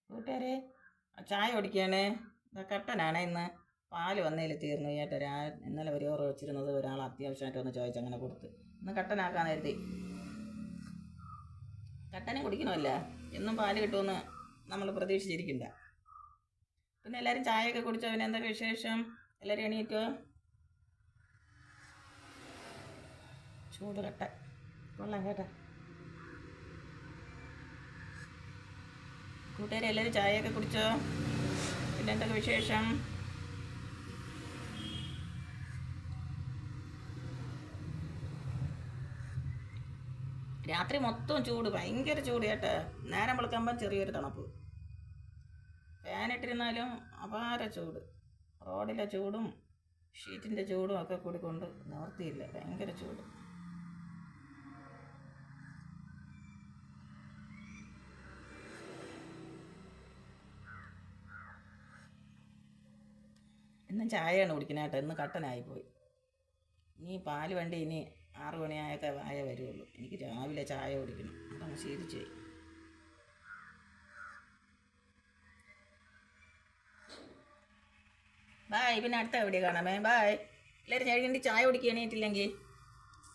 കൂട്ടുകാരെ ചായ കുടിക്കുകയാണ്. കട്ടനാണ് ഇന്ന്. പാല് വന്നതിൽ തീർന്നു കേട്ടോ. ഇന്നലെ ഒരു ഓറ് വെച്ചിരുന്നത് ഒരാൾ അത്യാവശ്യമായിട്ട് ഒന്ന് ചോദിച്ചു, അങ്ങനെ കൊടുത്ത്. ഇന്ന് കട്ടനാക്കാൻ കരുതി. കട്ടനും കുടിക്കണമല്ല, എന്നും പാല് കിട്ടുമെന്ന് നമ്മൾ പ്രതീക്ഷിച്ചിരിക്കണ്ട. പിന്നെ എല്ലാവരും ചായയൊക്കെ കുടിച്ചോ? പിന്നെ എന്തൊക്കെ വിശേഷം? എല്ലാവരും എണീറ്റോ? ചൂട് കട്ട കൊള്ളാം കേട്ടോ. കൂട്ടുകാരെ എല്ലാവരും ചായയൊക്കെ കുടിച്ചോ? പിന്നെ എന്തൊക്കെ വിശേഷം? രാത്രി മൊത്തം ചൂട്, ഭയങ്കര ചൂട് കേട്ടോ. നേരം വെളുക്കുമ്പം ചെറിയൊരു തണുപ്പ്. ഫാനിട്ടിരുന്നാലും അപാര ചൂട്. റോഡിലെ ചൂടും ഷീറ്റിൻ്റെ ചൂടും ഒക്കെ കൂടിക്കൊണ്ട് നിവർത്തിയില്ല, ഭയങ്കര ചൂട്. ഇന്നും ചായയാണ് കുടിക്കുന്നത് കേട്ടോ. ഇന്ന് കട്ടനായിപ്പോയി. ഇനി പാല് വണ്ടി ഇനി 6 മണിയായൊക്കെ വായ വരുള്ളൂ. എനിക്ക് രാവിലെ ചായ കുടിക്കണം, അതങ്ങ് ശീലിച്ചു. ബായ്. പിന്നെ അടുത്ത എവിടെ കാണാമേ. ബായ്. എല്ലാവരും ചായ കുടിക്കുക എണീറ്റില്ലെങ്കിൽ.